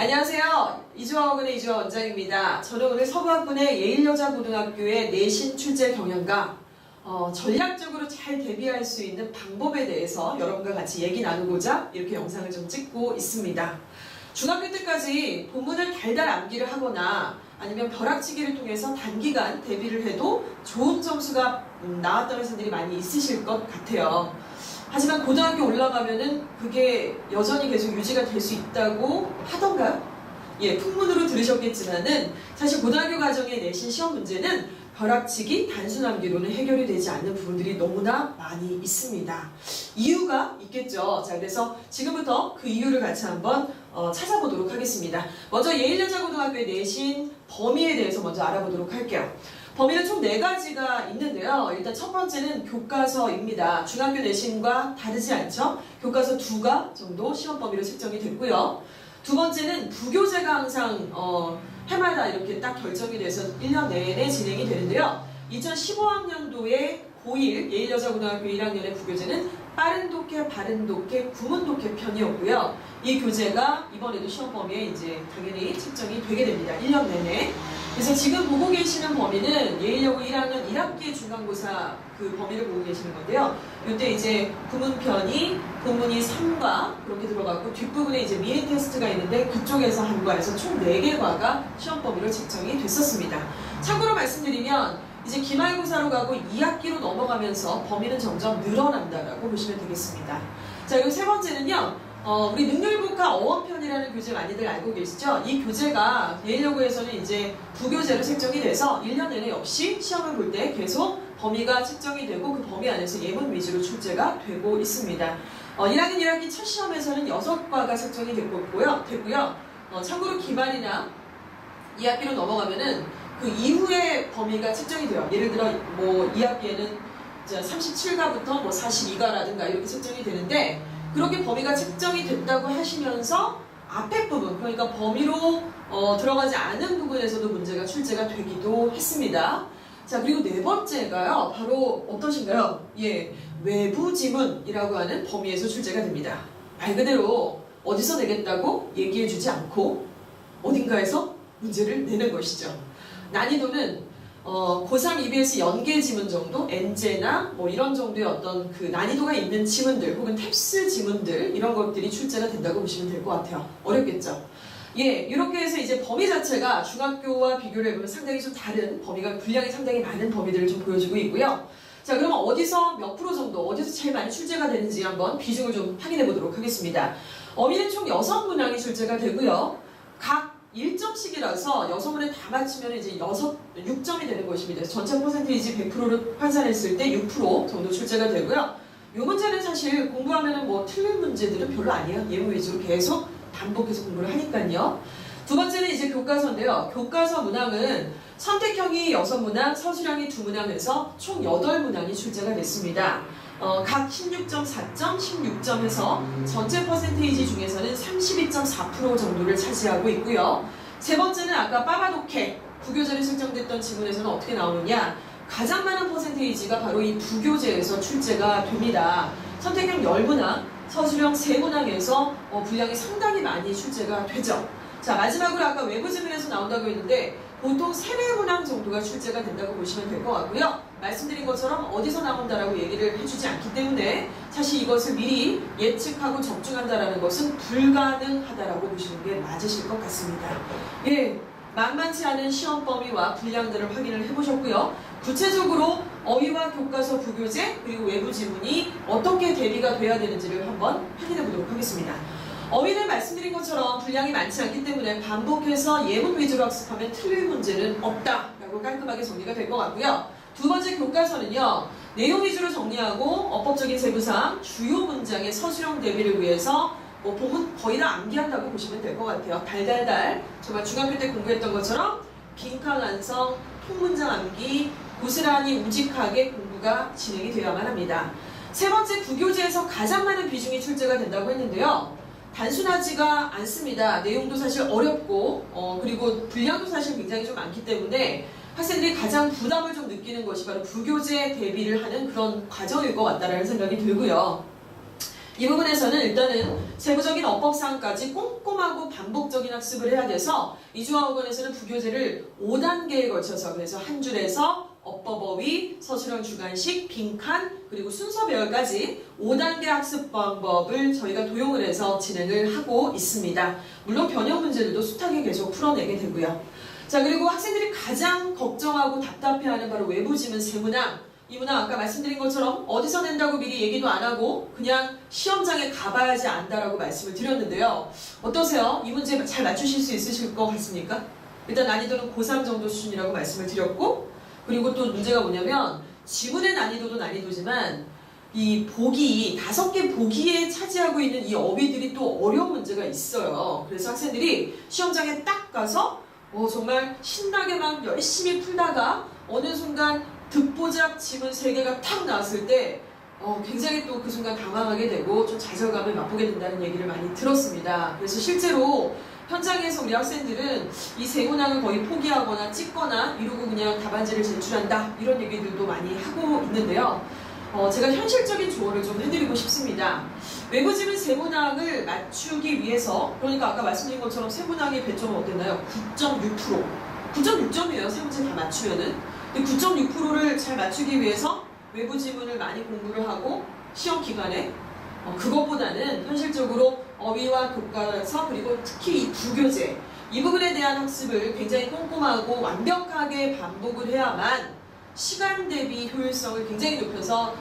안녕하세요. 이주아학원의 이주아 원장입니다. 저는 오늘 서부학군의 예일여자고등학교의 내신 출제 경향과 전략적으로 잘 대비할 수 있는 방법에 대해서 여러분과 같이 얘기 나누고자 이렇게 영상을 좀 찍고 있습니다. 중학교 때까지 본문을 달달 암기를 하거나 아니면 벼락치기를 통해서 단기간 대비를 해도 좋은 점수가 나왔던 학생들이 많이 있으실 것 같아요. 하지만 고등학교 올라가면은 그게 여전히 계속 유지가 될 수 있다고 하던가요? 예, 풍문으로 들으셨겠지만은 사실 고등학교 과정의 내신 시험 문제는 벼락치기, 단순 암기로는 해결이 되지 않는 부분들이 너무나 많이 있습니다. 이유가 있겠죠. 자, 그래서 지금부터 그 이유를 같이 한번 찾아보도록 하겠습니다. 먼저 예일여자고등학교의 내신 범위에 대해서 먼저 알아보도록 할게요. 범위는 총 4가지가 있는데요. 일단 첫 번째는 교과서입니다. 중학교 내신과 다르지 않죠? 교과서 2가 정도 시험 범위로 책정이 됐고요. 두 번째는 부교재가 항상 해마다 이렇게 딱 결정이 돼서 1년 내내 진행이 되는데요. 2015학년도에 고1 예일여자고등학교 1학년의 부교재는 빠른 독해, 바른 독해, 구문 독해 편이었고요. 이 교재가 이번에도 시험 범위에 이제 당연히 책정이 되게 됩니다. 1년 내내. 그래서 지금 보고 계시는 범위는 예일여고 1학년 1학기 중간고사 그 범위를 보고 계시는 건데요. 이때 이제 구문편이 본문이 3과 그렇게 들어갔고 뒷부분에 이제 미해 테스트가 있는데 그쪽에서 한 과에서 총 4개 과가 시험 범위로 책정이 됐었습니다. 참고로 말씀드리면 이제 기말고사로 가고 2학기로 넘어가면서 범위는 점점 늘어난다라고 보시면 되겠습니다. 자, 그리고 세 번째는요. 우리 능률북화 어원편이라는 교재 많이들 알고 계시죠? 이 교재가 예일여고에서는 이제 부교재로 책정이 돼서 1년 내내 역시 시험을 볼 때 계속 범위가 책정이 되고 그 범위 안에서 예문 위주로 출제가 되고 있습니다. 1학년 1학기 첫 시험에서는 6과가 책정이 됐고요. 참고로 기말이나 2학기로 넘어가면은 그 이후에 범위가 책정이 돼요. 예를 들어 뭐 2학기에는 37가부터 뭐 42가라든가 이렇게 책정이 되는데 그렇게 범위가 책정이 됐다고 하시면서 앞에 부분, 그러니까 범위로 들어가지 않은 부분에서도 문제가 출제가 되기도 했습니다. 자, 그리고 네 번째가요. 바로 어떠신가요? 예, 외부 지문이라고 하는 범위에서 출제가 됩니다. 말 그대로 어디서 내겠다고 얘기해주지 않고 어딘가에서 문제를 내는 것이죠. 난이도는 고3 EBS 연계 지문 정도, 엔제나 뭐 이런 정도의 어떤 그 난이도가 있는 지문들 혹은 탭스 지문들 이런 것들이 출제가 된다고 보시면 될 것 같아요. 어렵겠죠? 예, 이렇게 해서 이제 범위 자체가 중학교와 비교를 해보면 상당히 좀 다른 범위가 분량이 상당히 많은 범위들을 좀 보여주고 있고요. 자, 그러면 어디서 몇 프로 정도, 어디서 제일 많이 출제가 되는지 한번 비중을 좀 확인해 보도록 하겠습니다. 어휘는 총 6문항이 출제가 되고요. 각 1점씩이라서 6문에 다 맞추면 이제 6점이 되는 것입니다. 전체 퍼센테이지 100%를 환산했을 때 6% 정도 출제가 되고요. 이 문제는 사실 공부하면은 뭐 틀린 문제들은 별로 아니에요. 예문 위주로 계속 반복해서 공부를 하니까요. 두 번째는 이제 교과서인데요. 교과서 문항은 선택형이 6문항, 서술형이 2문항 해서 총 8문항이 출제가 됐습니다. 각 16.4점, 16점에서 전체 퍼센테이지 중에서는 32.4% 정도를 차지하고 있고요. 세 번째는 아까 빠바독해 부교재로 설정됐던 지문에서는 어떻게 나오느냐? 가장 많은 퍼센테이지가 바로 이 부교재에서 출제가 됩니다. 선택형 10문항, 서술형 3문항에서 분량이 상당히 많이 출제가 되죠. 자, 마지막으로 아까 외부 지문에서 나온다고 했는데 보통 3-4문항 정도가 출제가 된다고 보시면 될 것 같고요. 말씀드린 것처럼 어디서 나온다라고 얘기를 해주지 않기 때문에 사실 이것을 미리 예측하고 적중한다라는 것은 불가능하다라고 보시는 게 맞으실 것 같습니다. 예, 만만치 않은 시험 범위와 분량들을 확인을 해보셨고요. 구체적으로 어휘와 교과서 부교재 그리고 외부 지문이 어떻게 대비가 돼야 되는지를 한번 확인해 보도록 하겠습니다. 어휘는 말씀드린 것처럼 분량이 많지 않기 때문에 반복해서 예문 위주로 학습하면 틀릴 문제는 없다라고 깔끔하게 정리가 될 것 같고요. 두 번째 교과서는요. 내용 위주로 정리하고 어법적인 세부사항, 주요 문장의 서술형 대비를 위해서 뭐 본문 거의 다 암기한다고 보시면 될 것 같아요. 달달달 정말 중학교 때 공부했던 것처럼 빈칸완성, 통문장 암기, 고스란히 우직하게 공부가 진행이 되어야만 합니다. 세 번째 부교재에서 가장 많은 비중이 출제가 된다고 했는데요. 단순하지가 않습니다. 내용도 사실 어렵고 그리고 분량도 사실 굉장히 좀 많기 때문에 학생들이 가장 부담을 좀 느끼는 것이 바로 부교재 대비를 하는 그런 과정일 것 같다라는 생각이 들고요. 이 부분에서는 일단은 세부적인 어법사항까지 꼼꼼하고 반복적인 학습을 해야 돼서 이주화학원에서는 부교재를 5단계에 걸쳐서 그래서 한 줄에서 어법어휘, 서술형 주관식, 빈칸, 그리고 순서 배열까지 5단계 학습 방법을 저희가 도용을 해서 진행을 하고 있습니다. 물론 변형 문제들도 숱하게 계속 풀어내게 되고요. 자, 그리고 학생들이 가장 걱정하고 답답해하는 바로 외부 지문 세문항. 이 문항 아까 말씀드린 것처럼 어디서 낸다고 미리 얘기도 안 하고 그냥 시험장에 가봐야지 안다라고 말씀을 드렸는데요. 어떠세요? 이 문제 잘 맞추실 수 있으실 것 같습니까? 일단 난이도는 고3 정도 수준이라고 말씀을 드렸고, 그리고 또 문제가 뭐냐면 지문의 난이도도 난이도지만 이 보기, 5개 보기에 차지하고 있는 이 어휘들이 또 어려운 문제가 있어요. 그래서 학생들이 시험장에 딱 가서 정말 신나게 막 열심히 풀다가 어느 순간 듣보잡 지문 3개가 탁 나왔을 때 굉장히 또 그 순간 당황하게 되고 좀 좌절감을 맛보게 된다는 얘기를 많이 들었습니다. 그래서 실제로 현장에서 우리 학생들은 이 세문항을 거의 포기하거나 찍거나 미루고 그냥 답안지를 제출한다 이런 얘기들도 많이 하고 있는데요. 제가 현실적인 조언을 좀 해드리고 싶습니다. 외부 지문 세문항을 맞추기 위해서, 그러니까 아까 말씀드린 것처럼 세문항의 배점은 어땠나요? 9.6%. 9.6점이에요. 세 문제 다 맞추면은. 근데 9.6%를 잘 맞추기 위해서 외부 지문을 많이 공부를 하고 시험 기간에 그것보다는 현실적으로 어휘와 교과서 그리고 특히 이 부교재 이 부분에 대한 학습을 굉장히 꼼꼼하고 완벽하게 반복을 해야만 시간 대비 효율성을 굉장히 높여서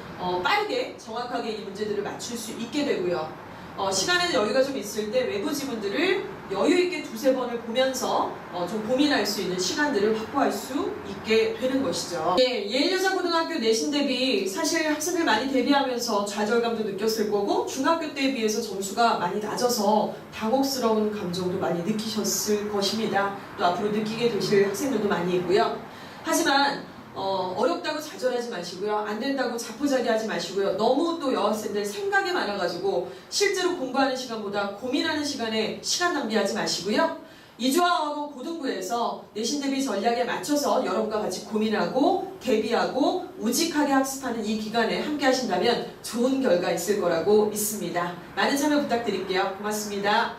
빠르게 정확하게 이 문제들을 맞출 수 있게 되고요. 시간에 여유가 좀 있을 때 외부 지문들을 여유 있게 2-3번을 보면서 좀 고민할 수 있는 시간들을 확보할 수 있게 되는 것이죠. 예, 예일여자고등학교 내신 대비 사실 학생들 많이 대비하면서 좌절감도 느꼈을 거고 중학교 때에 비해서 점수가 많이 낮아서 당혹스러운 감정도 많이 느끼셨을 것입니다. 또 앞으로 느끼게 되실 학생들도 많이 있고요. 하지만 어렵다고 좌절하지 마시고요. 안 된다고 자포자기하지 마시고요. 너무 또 여학생들 생각이 많아가지고 실제로 공부하는 시간보다 고민하는 시간에 시간 낭비하지 마시고요. 이주화학원 고등부에서 내신 대비 전략에 맞춰서 여러분과 같이 고민하고 대비하고 우직하게 학습하는 이 기간에 함께 하신다면 좋은 결과 있을 거라고 믿습니다. 많은 참여 부탁드릴게요. 고맙습니다.